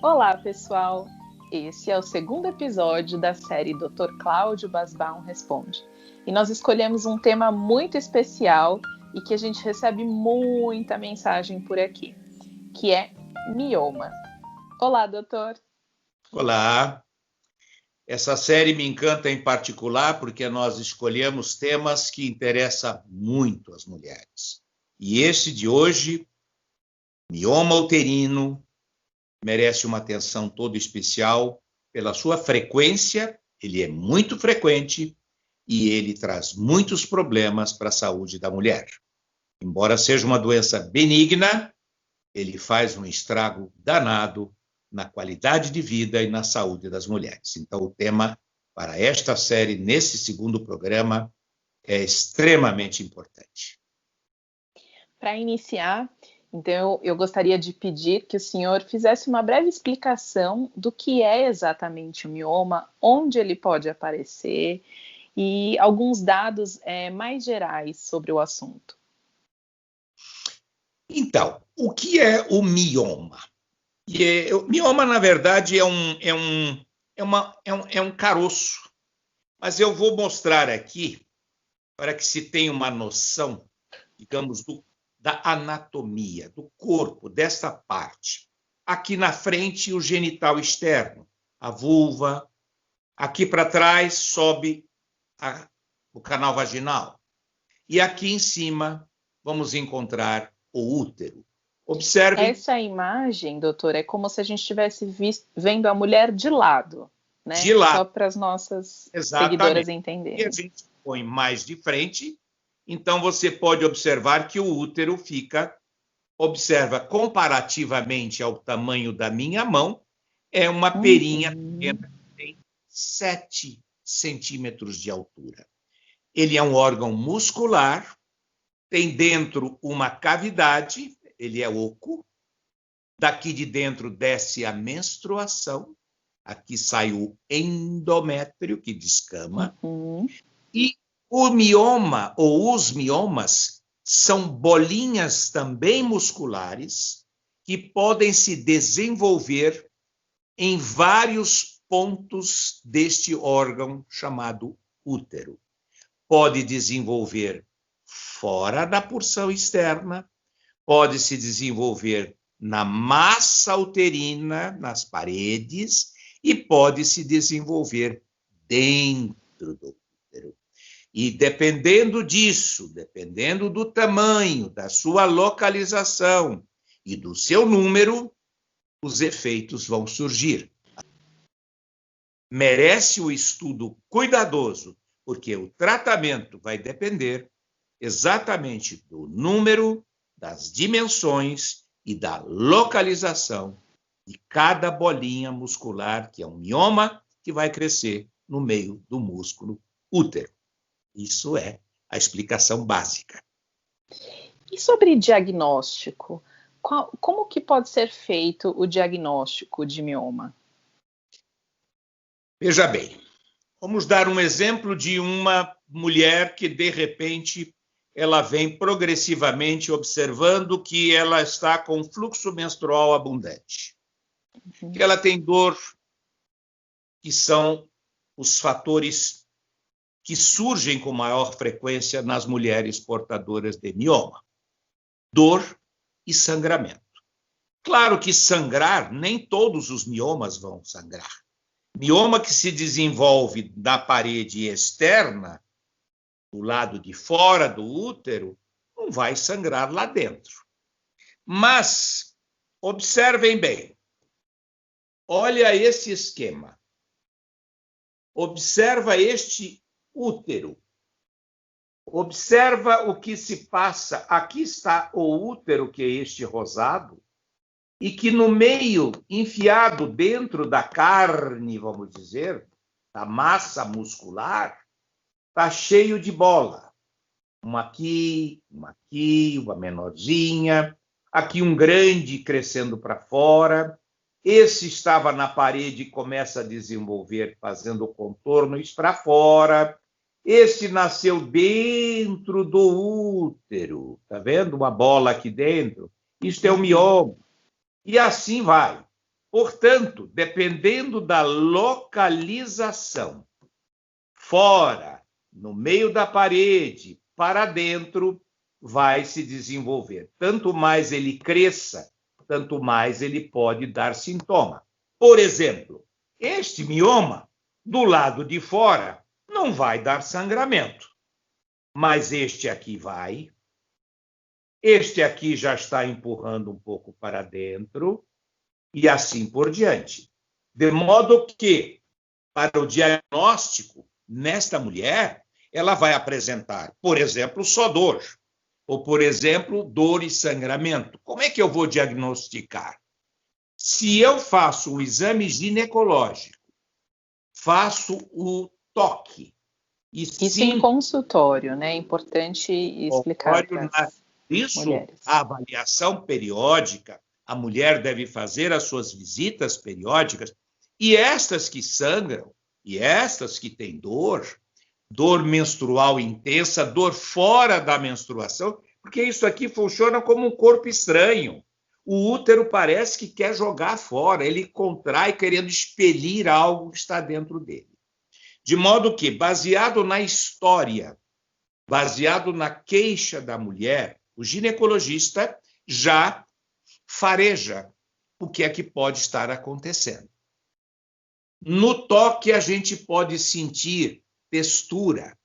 Olá, pessoal! Esse é o segundo episódio da série Dr. Cláudio Basbaum Responde. E nós escolhemos um tema muito especial e que a gente recebe muita mensagem por aqui, que é mioma. Olá, doutor! Olá! Essa série me encanta em particular porque nós escolhemos temas que interessam muito às mulheres. E esse de hoje, mioma uterino, merece uma atenção toda especial pela sua frequência. Ele é muito frequente e ele traz muitos problemas para a saúde da mulher. Embora seja uma doença benigna, ele faz um estrago danado na qualidade de vida e na saúde das mulheres. Então, o tema para esta série, nesse segundo programa, é extremamente importante. Para iniciar, então, eu gostaria de pedir que o senhor fizesse uma breve explicação do que é exatamente o mioma, onde ele pode aparecer e alguns dados mais gerais sobre o assunto. Então, o que é o mioma? O mioma, na verdade, é um caroço. Mas eu vou mostrar aqui, para que se tenha uma noção, digamos, da anatomia, do corpo, dessa parte. Aqui na frente, o genital externo, a vulva. Aqui para trás, sobe o canal vaginal. E aqui em cima, vamos encontrar o útero. Observem. Essa imagem, doutor, é como se a gente estivesse vendo a mulher de lado, né? De lado. Só para as nossas seguidoras entenderem. E a gente põe mais de frente, então você pode observar que o útero observa comparativamente ao tamanho da minha mão, é uma perinha pequena que tem 7 centímetros de altura. Ele é um órgão muscular, tem dentro uma cavidade, ele é oco. Daqui de dentro desce a menstruação, aqui sai o endométrio, que descama. E o mioma, ou os miomas, são bolinhas também musculares que podem se desenvolver em vários pontos deste órgão chamado útero. Pode desenvolver fora da porção externa, pode se desenvolver na massa uterina, nas paredes, e pode se desenvolver dentro do útero. E dependendo disso, dependendo do tamanho, da sua localização e do seu número, os efeitos vão surgir. Merece o estudo cuidadoso, porque o tratamento vai depender exatamente do número, das dimensões e da localização de cada bolinha muscular, que é um mioma, que vai crescer no meio do músculo útero. Isso é a explicação básica. E sobre diagnóstico? Como que pode ser feito o diagnóstico de mioma? Veja bem, vamos dar um exemplo de uma mulher que, de repente, ela vem progressivamente observando que ela está com fluxo menstrual abundante. Que ela tem dor, que são os fatores que surgem com maior frequência nas mulheres portadoras de mioma. Dor e sangramento. Claro que sangrar, nem todos os miomas vão sangrar. Mioma que se desenvolve na parede externa, do lado de fora do útero, não vai sangrar lá dentro. Mas, observem bem, olha esse esquema. Observa este útero. Observa o que se passa. Aqui está o útero, que é este rosado, e que no meio, enfiado dentro da carne, vamos dizer, da massa muscular, está cheio de bola. Uma aqui, uma menorzinha, aqui um grande crescendo para fora. Esse estava na parede e começa a desenvolver, fazendo o contorno para fora. Este nasceu dentro do útero. Está vendo uma bola aqui dentro? Isto é o mioma. E assim vai. Portanto, dependendo da localização, fora, no meio da parede, para dentro, vai se desenvolver. Tanto mais ele cresça, tanto mais ele pode dar sintoma. Por exemplo, este mioma, do lado de fora, não vai dar sangramento, mas este aqui vai. Este aqui já está empurrando um pouco para dentro, e assim por diante. De modo que, para o diagnóstico, nesta mulher, ela vai apresentar, por exemplo, só dor, ou, por exemplo, dor e sangramento. Como é que eu vou diagnosticar? Se eu faço o exame ginecológico, faço o toque, e Isso em consultório, né? É importante explicar para as mulheres. A avaliação periódica, a mulher deve fazer as suas visitas periódicas, e estas que sangram, e estas que têm dor menstrual intensa, dor fora da menstruação, porque isso aqui funciona como um corpo estranho. O útero parece que quer jogar fora, ele contrai querendo expelir algo que está dentro dele. De modo que, baseado na história, baseado na queixa da mulher, o ginecologista já fareja o que é que pode estar acontecendo. No toque, a gente pode sentir textura.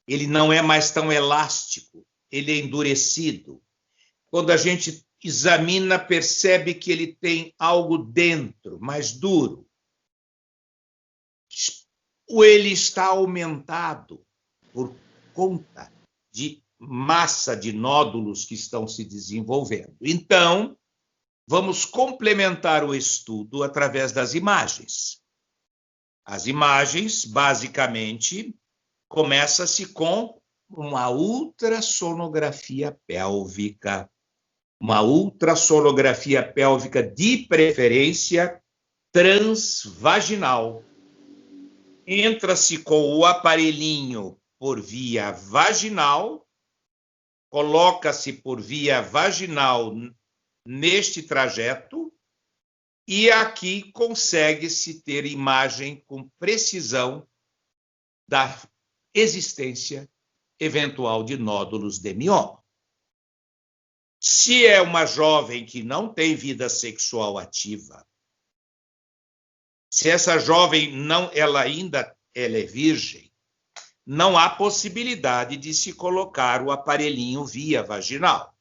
Ele não é mais tão elástico, ele é endurecido. Quando a gente examina, percebe que ele tem algo dentro, mais duro. Ou ele está aumentado por conta de massa de nódulos que estão se desenvolvendo. Então, vamos complementar o estudo através das imagens. As imagens, basicamente, começa-se com uma ultrassonografia pélvica. Uma ultrassonografia pélvica, de preferência, transvaginal. Entra-se com o aparelhinho por via vaginal, coloca-se por via vaginal neste trajeto, e aqui consegue-se ter imagem com precisão da existência eventual de nódulos de mioma. Se é uma jovem que não tem vida sexual ativa, se essa jovem ela é virgem, não há possibilidade de se colocar o aparelhinho via vaginal.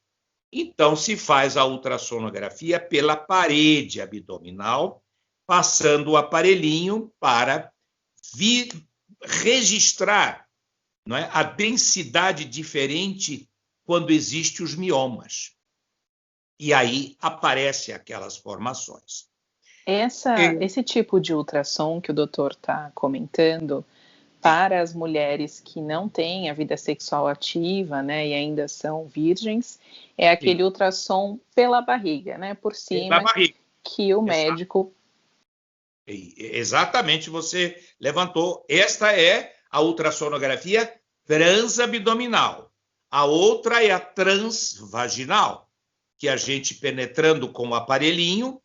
Então, se faz a ultrassonografia pela parede abdominal, passando o aparelhinho para registrar, não é, a densidade diferente quando existem os miomas. E aí aparecem aquelas formações. Esse tipo de ultrassom que o doutor está comentando, para as mulheres que não têm a vida sexual ativa, né, e ainda são virgens, é aquele ultrassom pela barriga, né, por cima, que o médico... Exatamente, você levantou. Esta é a ultrassonografia transabdominal. A outra é a transvaginal, que a gente, penetrando com o aparelhinho,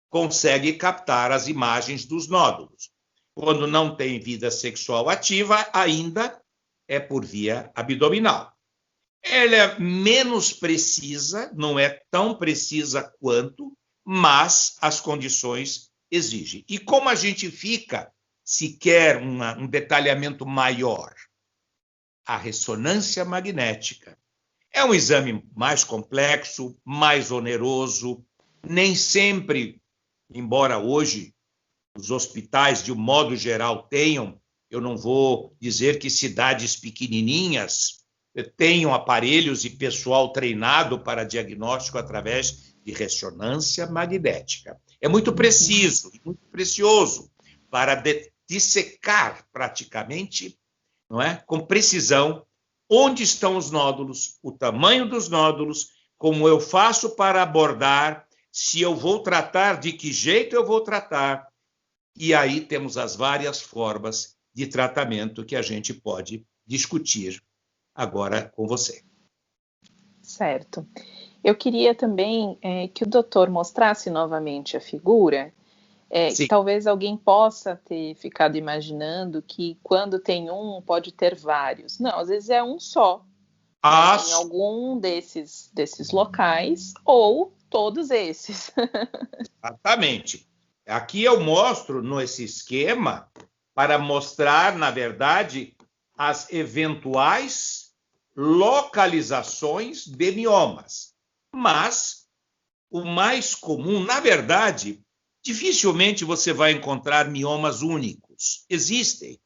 consegue captar as imagens dos nódulos. Quando não tem vida sexual ativa, ainda é por via abdominal. Ela é menos precisa, não é tão precisa quanto, mas as condições exigem. E como a gente fica, se quer um detalhamento maior? A ressonância magnética. É um exame mais complexo, mais oneroso, nem sempre, embora hoje os hospitais, de um modo geral, tenham, eu não vou dizer que cidades pequenininhas tenham aparelhos e pessoal treinado para diagnóstico através de ressonância magnética. É muito preciso, muito precioso para dissecar praticamente, não é, com precisão, onde estão os nódulos, o tamanho dos nódulos, como eu faço para abordar, se eu vou tratar, de que jeito eu vou tratar. E aí temos as várias formas de tratamento que a gente pode discutir agora com você. Certo. Eu queria também que o doutor mostrasse novamente a figura Sim. Talvez alguém possa ter ficado imaginando que quando tem um, pode ter vários. Não, às vezes é um só, né, em algum desses locais, ou todos esses. Exatamente. Aqui eu mostro nesse esquema para mostrar, na verdade, as eventuais localizações de miomas. Mas o mais comum, na verdade, dificilmente você vai encontrar miomas únicos. Existem.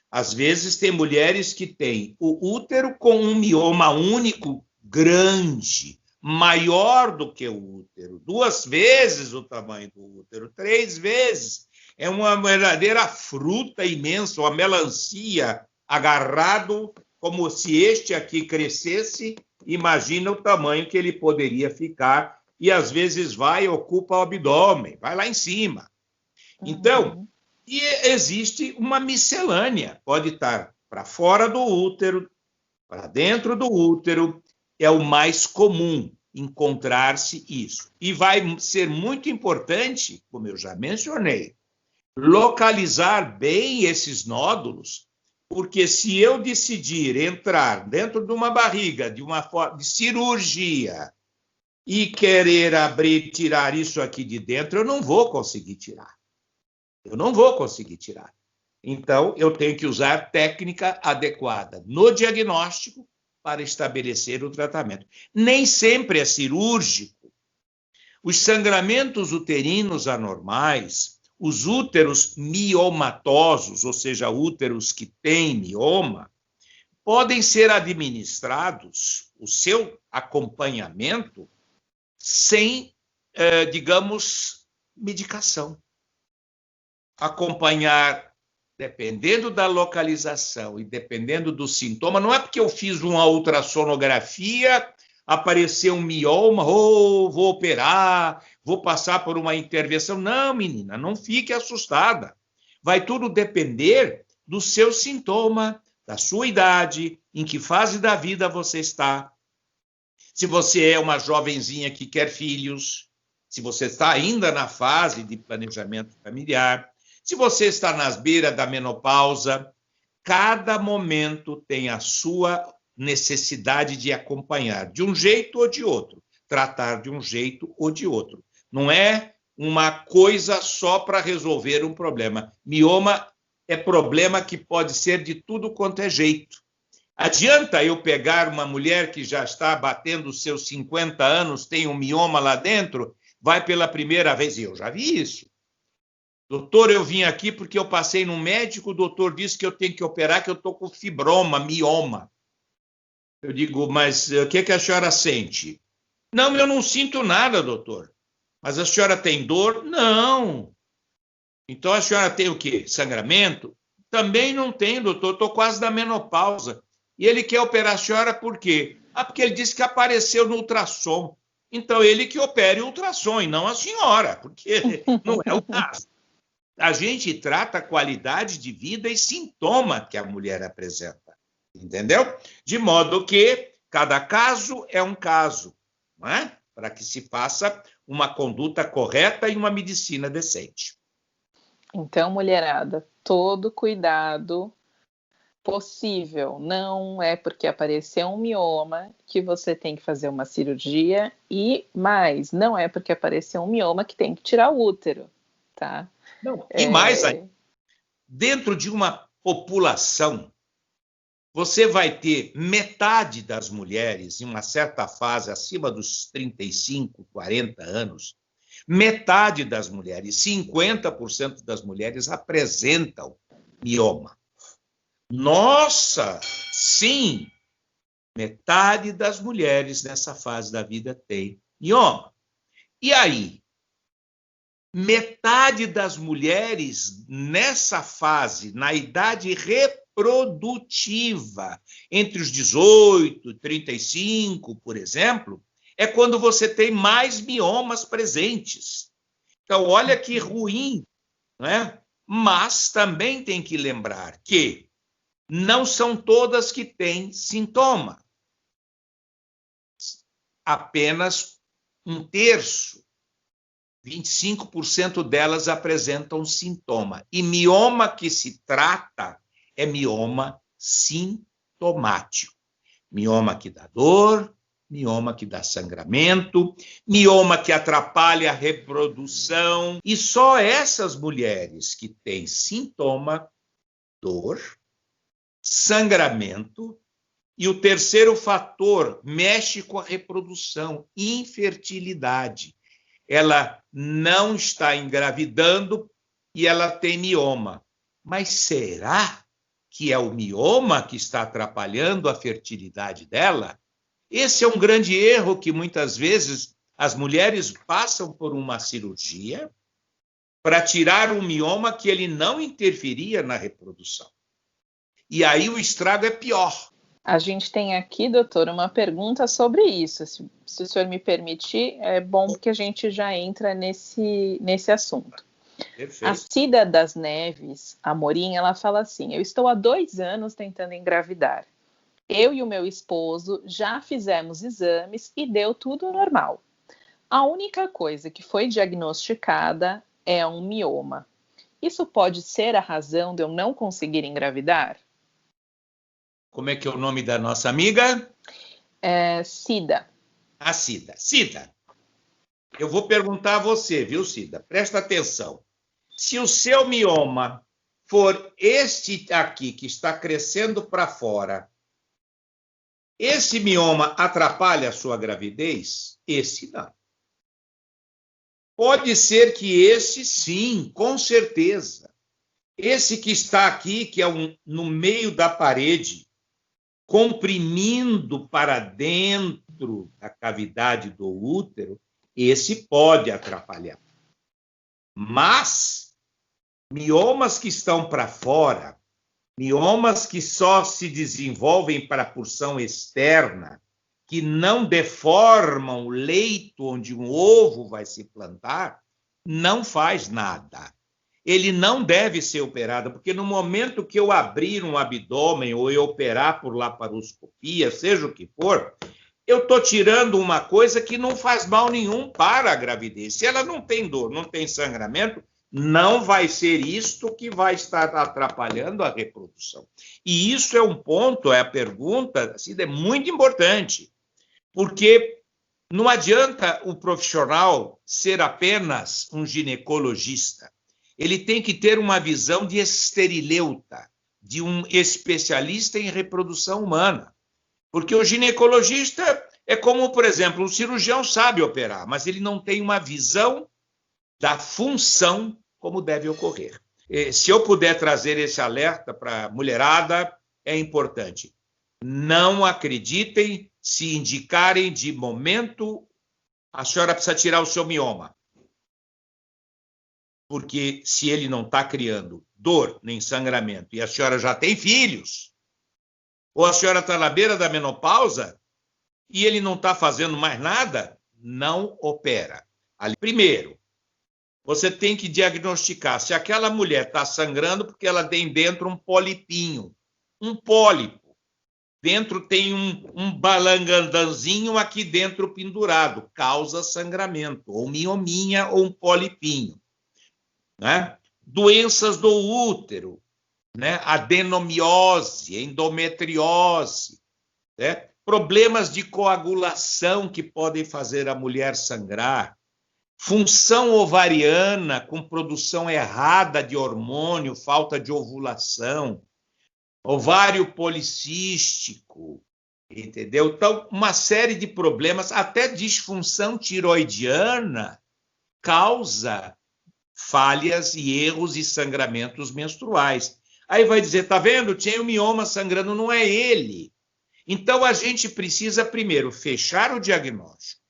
Às vezes tem mulheres que têm o útero com um mioma único grande, maior do que o útero, 2 vezes o tamanho do útero, 3 vezes. É uma verdadeira fruta imensa, uma melancia agarrado, como se este aqui crescesse. Imagina o tamanho que ele poderia ficar, e às vezes vai e ocupa o abdômen, vai lá em cima. Então, e existe uma miscelânea, pode estar para fora do útero, para dentro do útero, é o mais comum encontrar-se isso. E vai ser muito importante, como eu já mencionei, localizar bem esses nódulos, porque se eu decidir entrar dentro de uma barriga, de cirurgia, e querer abrir, tirar isso aqui de dentro, eu não vou conseguir tirar. Eu não vou conseguir tirar. Então, eu tenho que usar técnica adequada no diagnóstico para estabelecer o tratamento. Nem sempre é cirúrgico. Os sangramentos uterinos anormais, os úteros miomatosos, ou seja, úteros que têm mioma, podem ser administrados, o seu acompanhamento, sem, digamos, medicação. Acompanhar, dependendo da localização e dependendo do sintoma, não é porque eu fiz uma ultrassonografia, apareceu um mioma, vou operar, vou passar por uma intervenção. Não, menina, não fique assustada. Vai tudo depender do seu sintoma, da sua idade, em que fase da vida você está. Se você é uma jovenzinha que quer filhos, se você está ainda na fase de planejamento familiar, se você está nas beiras da menopausa, cada momento tem a sua necessidade de acompanhar, de um jeito ou de outro, tratar de um jeito ou de outro. Não é uma coisa só para resolver um problema. Mioma é problema que pode ser de tudo quanto é jeito. Adianta eu pegar uma mulher que já está batendo os seus 50 anos, tem um mioma lá dentro, vai pela primeira vez, e eu já vi isso. Doutor, eu vim aqui porque eu passei no médico, o doutor disse que eu tenho que operar, que eu estou com fibroma, mioma. Eu digo, mas o que a senhora sente? Não, eu não sinto nada, doutor. Mas a senhora tem dor? Não. Então a senhora tem o quê? Sangramento? Também não tem, doutor, estou quase na menopausa. E ele quer operar a senhora por quê? Porque ele disse que apareceu no ultrassom. Então ele que opere o ultrassom e não a senhora, porque não é o caso. A gente trata a qualidade de vida e sintoma que a mulher apresenta, entendeu? De modo que cada caso é um caso, não é? Para que se faça uma conduta correta e uma medicina decente. Então, mulherada, todo cuidado possível. Não é porque apareceu um mioma que você tem que fazer uma cirurgia, e mais, não é porque apareceu um mioma que tem que tirar o útero, tá? Não, e mais aí, dentro de uma população, você vai ter metade das mulheres, em uma certa fase, acima dos 35, 40 anos, metade das mulheres, 50% das mulheres apresentam mioma. Nossa, sim, metade das mulheres nessa fase da vida tem mioma. E aí? Metade das mulheres nessa fase, na idade reprodutiva, entre os 18 e 35, por exemplo, é quando você tem mais miomas presentes. Então, olha que ruim, não é? Mas também tem que lembrar que não são todas que têm sintoma. Apenas 1/3 25% delas apresentam sintoma. E mioma que se trata é mioma sintomático. Mioma que dá dor, mioma que dá sangramento, mioma que atrapalha a reprodução. E só essas mulheres que têm sintoma, dor, sangramento, e o terceiro fator mexe com a reprodução, infertilidade. Ela não está engravidando e ela tem mioma. Mas será que é o mioma que está atrapalhando a fertilidade dela? Esse é um grande erro que muitas vezes as mulheres passam por uma cirurgia para tirar um mioma que ele não interferia na reprodução. E aí o estrago é pior. A gente tem aqui, doutor, uma pergunta sobre isso. Se o senhor me permitir, é bom que a gente já entra nesse assunto. Perfeito. A Cida das Neves, a Morim, ela fala assim: eu estou há 2 anos tentando engravidar. Eu e o meu esposo já fizemos exames e deu tudo normal. A única coisa que foi diagnosticada é um mioma. Isso pode ser a razão de eu não conseguir engravidar? Como é que é o nome da nossa amiga? Cida. A Cida. Cida, eu vou perguntar a você, viu, Cida? Presta atenção. Se o seu mioma for este aqui, que está crescendo para fora, esse mioma atrapalha a sua gravidez? Esse não. Pode ser que esse sim, com certeza. Esse que está aqui, que é no meio da parede, comprimindo para dentro da cavidade do útero, esse pode atrapalhar. Mas miomas que estão para fora, miomas que só se desenvolvem para a porção externa, que não deformam o leito onde um ovo vai se plantar, não faz nada. Ele não deve ser operado, porque no momento que eu abrir um abdômen ou eu operar por laparoscopia, seja o que for, eu estou tirando uma coisa que não faz mal nenhum para a gravidez. Se ela não tem dor, não tem sangramento, não vai ser isto que vai estar atrapalhando a reprodução. E isso é um ponto, a pergunta, assim, é muito importante, porque não adianta o profissional ser apenas um ginecologista. Ele tem que ter uma visão de esterileuta, de um especialista em reprodução humana. Porque o ginecologista é como, por exemplo, um cirurgião sabe operar, mas ele não tem uma visão da função como deve ocorrer. Se eu puder trazer esse alerta para a mulherada, é importante. Não acreditem se indicarem de momento a senhora precisa tirar o seu mioma. Porque se ele não está criando dor nem sangramento e a senhora já tem filhos, ou a senhora está na beira da menopausa e ele não está fazendo mais nada, não opera. Primeiro, você tem que diagnosticar se aquela mulher está sangrando porque ela tem dentro um polipinho, um pólipo. Dentro tem um balangandanzinho aqui dentro pendurado, causa sangramento, ou miominha ou um polipinho. Né? Doenças do útero, né? Adenomiose, endometriose, né? Problemas de coagulação que podem fazer a mulher sangrar, função ovariana com produção errada de hormônio, falta de ovulação, ovário policístico, entendeu? Então, uma série de problemas, até disfunção tiroidiana causa falhas e erros e sangramentos menstruais. Aí vai dizer, tá vendo? Tinha um mioma sangrando, não é ele. Então, a gente precisa primeiro fechar o diagnóstico.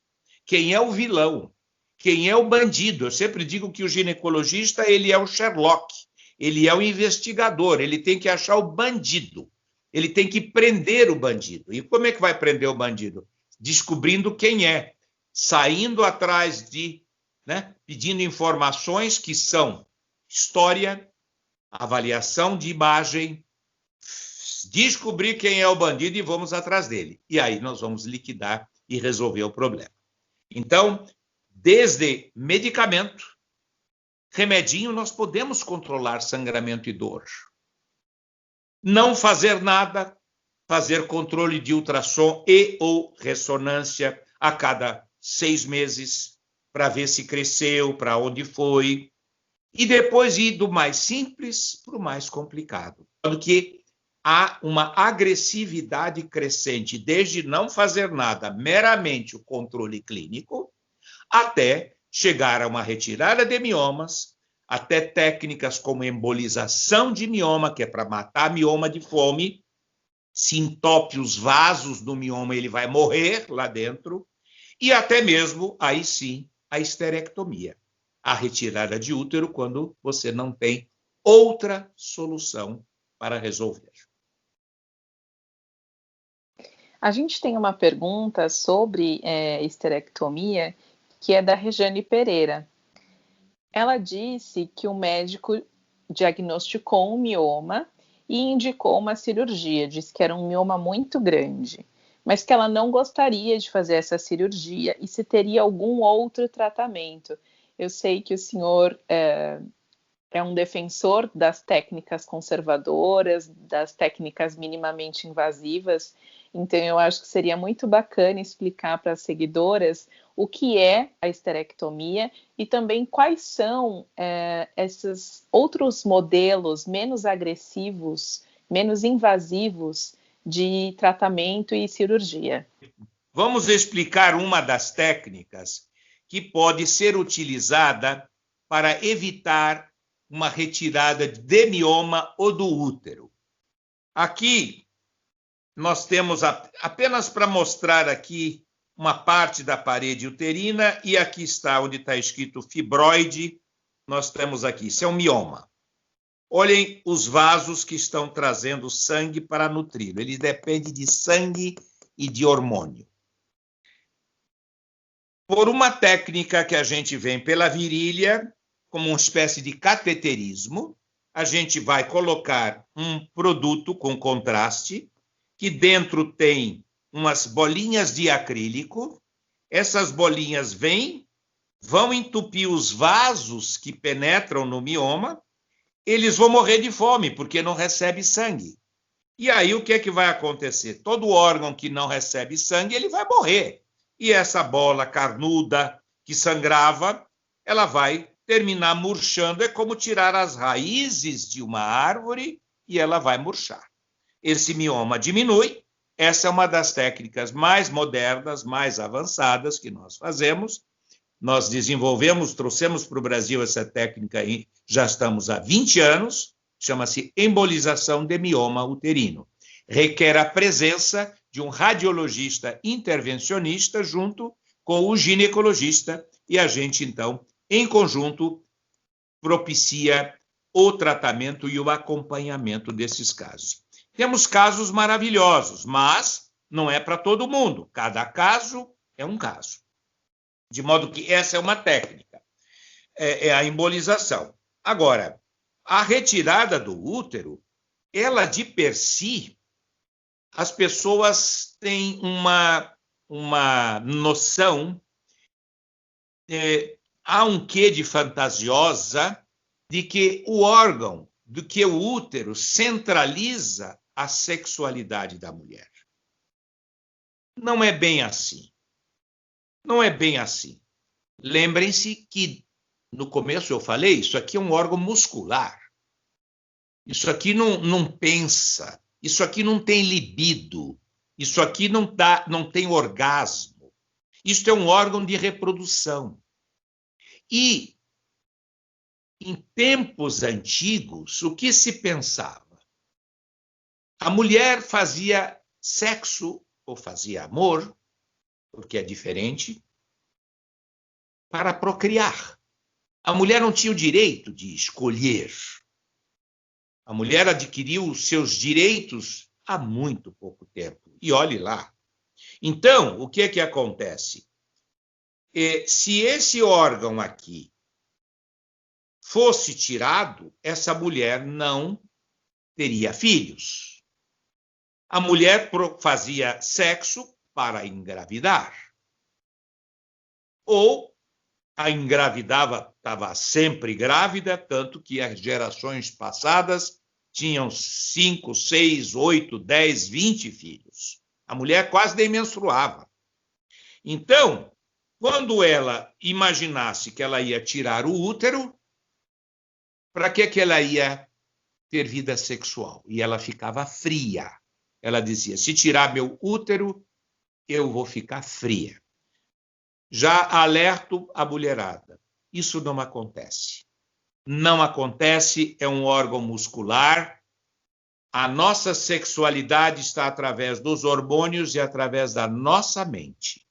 Quem é o vilão? Quem é o bandido? Eu sempre digo que o ginecologista, ele é o Sherlock, ele é o investigador, ele tem que achar o bandido, ele tem que prender o bandido. E como é que vai prender o bandido? Descobrindo quem é, saindo atrás de, né, pedindo informações que são história, avaliação de imagem, descobrir quem é o bandido e vamos atrás dele. E aí nós vamos liquidar e resolver o problema. Então, desde medicamento, remedinho, nós podemos controlar sangramento e dor. Não fazer nada, fazer controle de ultrassom e ou ressonância a cada 6 meses, para ver se cresceu, para onde foi, e depois ir do mais simples para o mais complicado. Porque há uma agressividade crescente, desde não fazer nada, meramente o controle clínico, até chegar a uma retirada de miomas, até técnicas como embolização de mioma, que é para matar mioma de fome, se entope os vasos do mioma, ele vai morrer lá dentro, e até mesmo, aí sim, a esterectomia, a retirada de útero quando você não tem outra solução para resolver. A gente tem uma pergunta sobre esterectomia, que é da Rejane Pereira. Ela disse que o médico diagnosticou um mioma e indicou uma cirurgia, disse que era um mioma muito grande, mas que ela não gostaria de fazer essa cirurgia e se teria algum outro tratamento. Eu sei que o senhor é um defensor das técnicas conservadoras, das técnicas minimamente invasivas, então eu acho que seria muito bacana explicar para as seguidoras o que é a esterectomia e também quais são esses outros modelos menos agressivos, menos invasivos de tratamento e cirurgia. Vamos explicar uma das técnicas que pode ser utilizada para evitar uma retirada de mioma ou do útero. Aqui nós temos, apenas para mostrar aqui, uma parte da parede uterina, e aqui está onde está escrito fibroide, nós temos aqui, isso é um mioma. Olhem os vasos que estão trazendo sangue para nutrir, eles dependem de sangue e de hormônio. Por uma técnica que a gente vem pela virilha, como uma espécie de cateterismo, a gente vai colocar um produto com contraste, que dentro tem umas bolinhas de acrílico, essas bolinhas vão entupir os vasos que penetram no mioma, eles vão morrer de fome, porque não recebe sangue. E aí o que é que vai acontecer? Todo órgão que não recebe sangue, ele vai morrer. E essa bola carnuda que sangrava, ela vai terminar murchando, é como tirar as raízes de uma árvore e ela vai murchar. Esse mioma diminui, essa é uma das técnicas mais modernas, mais avançadas que nós fazemos. Nós desenvolvemos, trouxemos para o Brasil essa técnica aí, já estamos há 20 anos, chama-se embolização de mioma uterino. Requer a presença de um radiologista intervencionista junto com o ginecologista e a gente, então, em conjunto, propicia o tratamento e o acompanhamento desses casos. Temos casos maravilhosos, mas não é para todo mundo. Cada caso é um caso. De modo que essa é uma técnica, é a embolização. Agora, a retirada do útero, ela de per si, as pessoas têm uma noção, há um quê de fantasiosa de que o órgão, de que o útero centraliza a sexualidade da mulher. Não é bem assim. Não é bem assim. Lembrem-se que, no começo eu falei, isso aqui é um órgão muscular. Isso aqui não pensa. Isso aqui não tem libido. Isso aqui não tem orgasmo. Isso é um órgão de reprodução. E, em tempos antigos, o que se pensava? A mulher fazia sexo, ou fazia amor, porque é diferente, para procriar. A mulher não tinha o direito de escolher. A mulher adquiriu os seus direitos há muito pouco tempo. E olhe lá. Então, o que é que acontece? Se esse órgão aqui fosse tirado, essa mulher não teria filhos. A mulher fazia sexo para engravidar. Ou a engravidava, estava sempre grávida, tanto que as gerações passadas tinham 5, 6, 8, 10, 20 filhos. A mulher quase nem menstruava. Então, quando ela imaginasse que ela ia tirar o útero, para que ela ia ter vida sexual? E ela ficava fria. Ela dizia, se tirar meu útero, eu vou ficar fria. Já alerto a mulherada, isso não acontece. Não acontece, é um órgão muscular. A nossa sexualidade está através dos hormônios e através da nossa mente.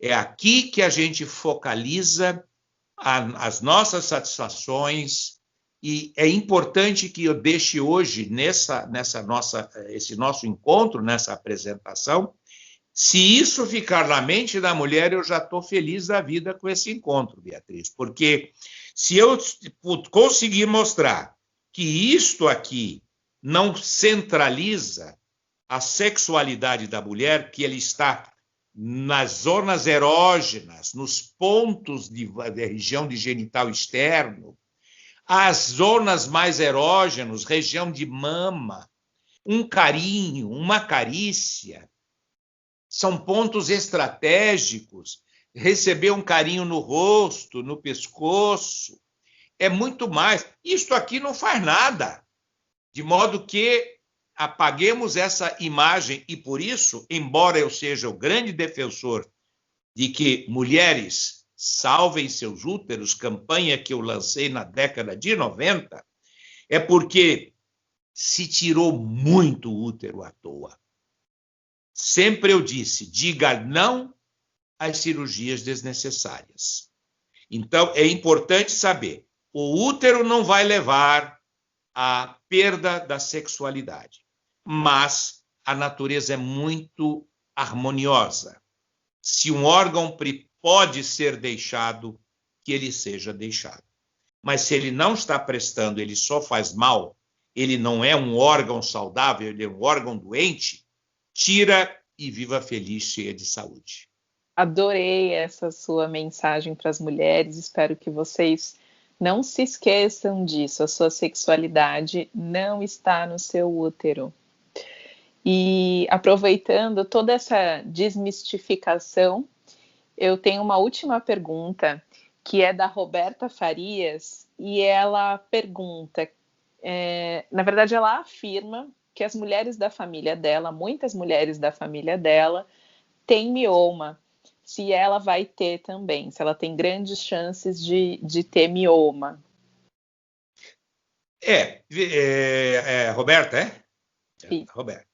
É aqui que a gente focaliza as nossas satisfações, e é importante que eu deixe hoje, esse nosso encontro, nessa apresentação, se isso ficar na mente da mulher, eu já estou feliz da vida com esse encontro, Beatriz, porque se eu conseguir mostrar que isto aqui não centraliza a sexualidade da mulher, que ele está nas zonas erógenas, nos pontos da região de genital externo, as zonas mais erógenas, região de mama, um carinho, uma carícia, são pontos estratégicos. Receber um carinho no rosto, no pescoço, é muito mais. Isto aqui não faz nada, de modo que apaguemos essa imagem, e por isso, embora eu seja o grande defensor de que mulheres salvem seus úteros, campanha que eu lancei na década de 90, é porque se tirou muito útero à toa. Sempre eu disse, diga não às cirurgias desnecessárias. Então, é importante saber, o útero não vai levar à perda da sexualidade, mas a natureza é muito harmoniosa. Se um órgão pode ser deixado, que ele seja deixado. Mas se ele não está prestando, ele só faz mal, ele não é um órgão saudável, ele é um órgão doente, tira e viva feliz, cheia de saúde. Adorei essa sua mensagem para as mulheres, espero que vocês não se esqueçam disso, a sua sexualidade não está no seu útero. E aproveitando toda essa desmistificação, eu tenho uma última pergunta, que é da Roberta Farias, e ela pergunta, na verdade ela afirma que as mulheres da família dela, muitas mulheres da família dela, têm mioma, se ela vai ter também, se ela tem grandes chances de ter mioma. Roberta, é? Roberta.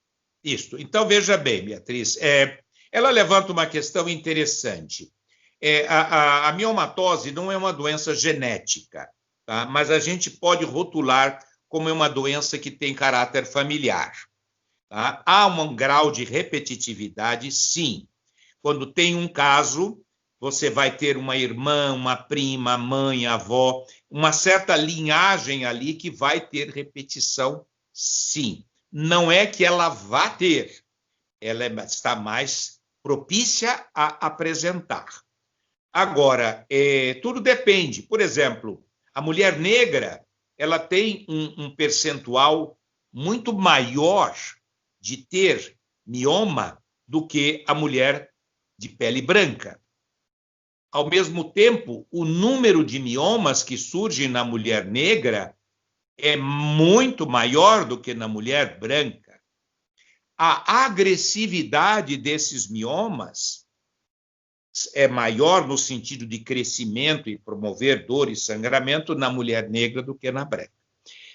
Isso. Então, veja bem, Beatriz, ela levanta uma questão interessante. A miomatose não é uma doença genética, tá? Mas a gente pode rotular como uma doença que tem caráter familiar. Tá? Há um grau de repetitividade, sim. Quando tem um caso, você vai ter uma irmã, uma prima, mãe, avó, uma certa linhagem ali que vai ter repetição, sim. Não é que ela vá ter, ela está mais propícia a apresentar. Agora, tudo depende. Por exemplo, a mulher negra, ela tem um percentual muito maior de ter mioma do que a mulher de pele branca. Ao mesmo tempo, o número de miomas que surgem na mulher negra é muito maior do que na mulher branca. A agressividade desses miomas é maior no sentido de crescimento e promover dor e sangramento na mulher negra do que na branca.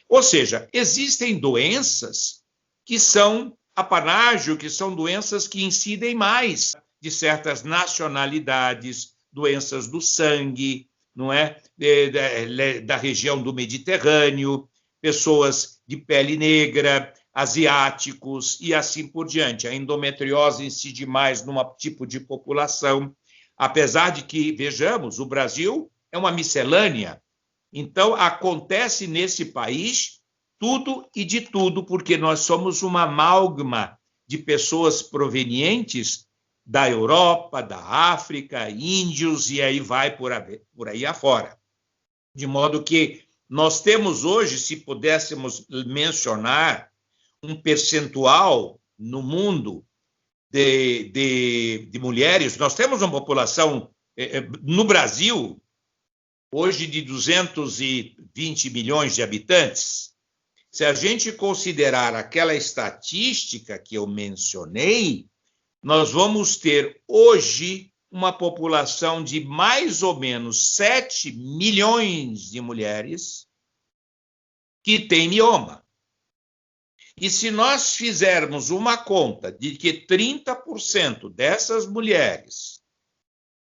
Ou seja, existem doenças que são apanágio, que são doenças que incidem mais de certas nacionalidades, doenças do sangue, não é? Da região do Mediterrâneo, pessoas de pele negra, asiáticos e assim por diante. A endometriose incide mais num tipo de população, apesar de que, vejamos, o Brasil é uma miscelânea. Então, acontece nesse país tudo e de tudo, porque nós somos uma amálgama de pessoas provenientes da Europa, da África, índios, e aí vai por aí afora. De modo que nós temos hoje, se pudéssemos mencionar, um percentual no mundo de mulheres. Nós temos uma população, no Brasil, hoje de 220 milhões de habitantes. Se a gente considerar aquela estatística que eu mencionei, nós vamos ter hoje uma população de mais ou menos 7 milhões de mulheres que têm mioma. E se nós fizermos uma conta de que 30% dessas mulheres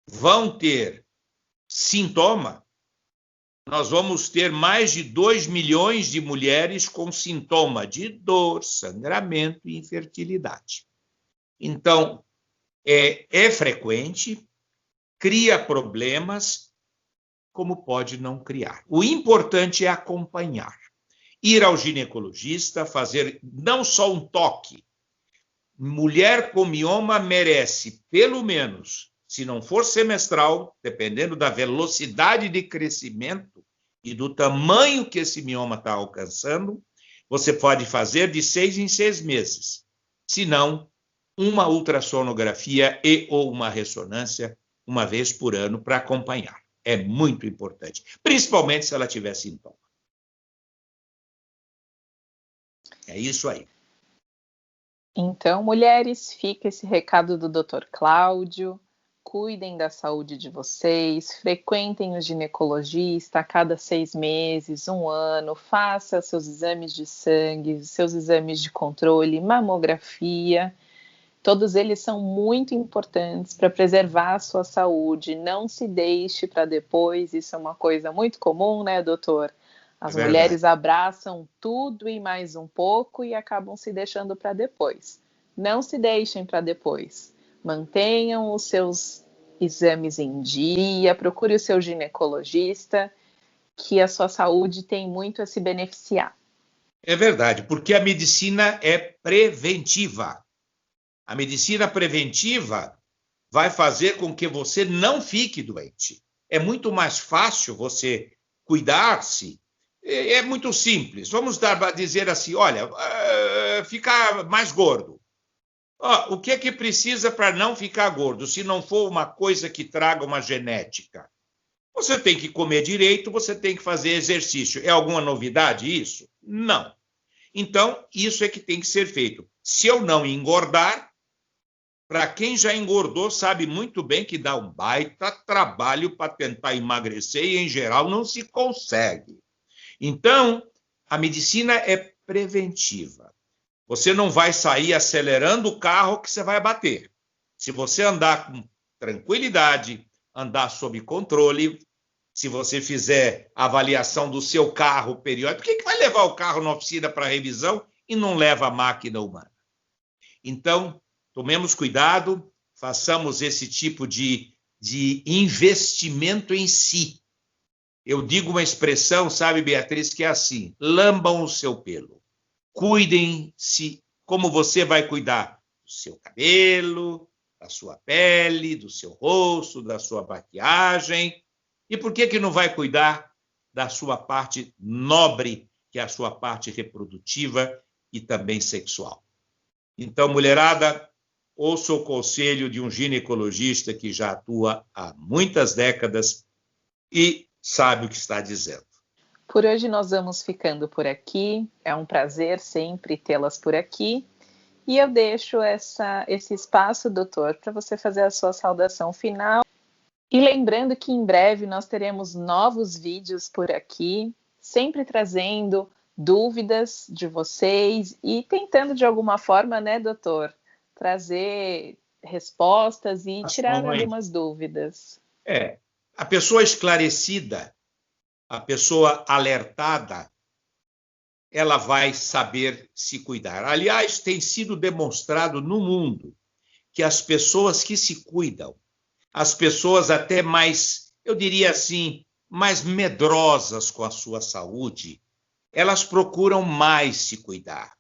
vão ter sintoma, nós vamos ter mais de 2 milhões de mulheres com sintoma de dor, sangramento e infertilidade. Então, é frequente, cria problemas, como pode não criar. O importante é acompanhar. Ir ao ginecologista, fazer não só um toque. Mulher com mioma merece, pelo menos, se não for semestral, dependendo da velocidade de crescimento e do tamanho que esse mioma está alcançando, você pode fazer de 6 em 6 meses. Se não, uma ultrassonografia ou uma ressonância uma vez por ano para acompanhar. É muito importante, principalmente se ela tiver sintoma. É isso aí. Então, mulheres, fica esse recado do Dr. Cláudio. Cuidem da saúde de vocês, frequentem o ginecologista a cada 6 meses, 1 ano, faça seus exames de sangue, seus exames de controle, mamografia. Todos eles são muito importantes para preservar a sua saúde. Não se deixe para depois, isso é uma coisa muito comum, né, doutor? As mulheres abraçam tudo e mais um pouco e acabam se deixando para depois. Não se deixem para depois. Mantenham os seus exames em dia, procure o seu ginecologista, que a sua saúde tem muito a se beneficiar. É verdade, porque a medicina é preventiva. A medicina preventiva vai fazer com que você não fique doente. É muito mais fácil você cuidar-se. É muito simples. Vamos dizer assim, olha, ficar mais gordo. O que é que precisa para não ficar gordo, se não for uma coisa que traga uma genética? Você tem que comer direito, você tem que fazer exercício. É alguma novidade isso? Não. Então, isso é que tem que ser feito. Se eu não engordar, para quem já engordou, sabe muito bem que dá um baita trabalho para tentar emagrecer e, em geral, não se consegue. Então, a medicina é preventiva. Você não vai sair acelerando o carro que você vai bater. Se você andar com tranquilidade, andar sob controle, se você fizer a avaliação do seu carro periódico, por que vai levar o carro na oficina para revisão e não leva a máquina humana? Então, tomemos cuidado, façamos esse tipo de investimento em si. Eu digo uma expressão, sabe, Beatriz, que é assim: lambam o seu pelo. Cuidem-se como você vai cuidar do seu cabelo, da sua pele, do seu rosto, da sua maquiagem. E por que não vai cuidar da sua parte nobre, que é a sua parte reprodutiva e também sexual? Então, mulherada, ouça o conselho de um ginecologista que já atua há muitas décadas e sabe o que está dizendo. Por hoje nós vamos ficando por aqui. É um prazer sempre tê-las por aqui. E eu deixo esse espaço, doutor, para você fazer a sua saudação final. E lembrando que em breve nós teremos novos vídeos por aqui, sempre trazendo dúvidas de vocês e tentando de alguma forma, né, doutor, trazer respostas e tirar algumas dúvidas. A pessoa esclarecida, a pessoa alertada, ela vai saber se cuidar. Aliás, tem sido demonstrado no mundo que as pessoas que se cuidam, as pessoas até mais, eu diria assim, mais medrosas com a sua saúde, elas procuram mais se cuidar.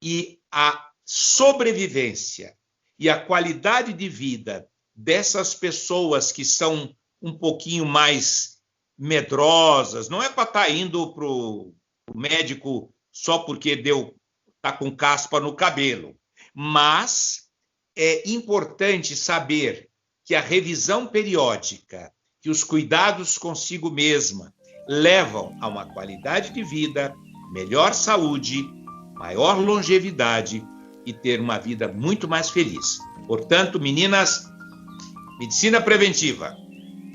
E a sobrevivência e a qualidade de vida dessas pessoas que são um pouquinho mais medrosas, não é para estar indo para o médico só porque está com caspa no cabelo, mas é importante saber que a revisão periódica, que os cuidados consigo mesma levam a uma qualidade de vida, melhor saúde, maior longevidade e ter uma vida muito mais feliz. Portanto, meninas, medicina preventiva.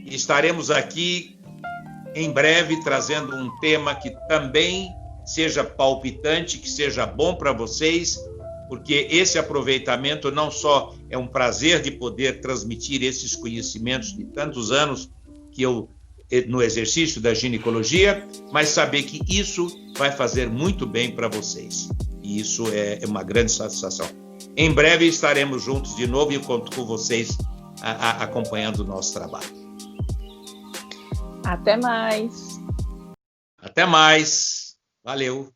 Estaremos aqui em breve trazendo um tema que também seja palpitante, que seja bom para vocês, porque esse aproveitamento não só é um prazer de poder transmitir esses conhecimentos de tantos anos que eu no exercício da ginecologia, mas saber que isso vai fazer muito bem para vocês. E isso é uma grande satisfação. Em breve estaremos juntos de novo e eu conto com vocês acompanhando o nosso trabalho. Até mais. Até mais. Valeu.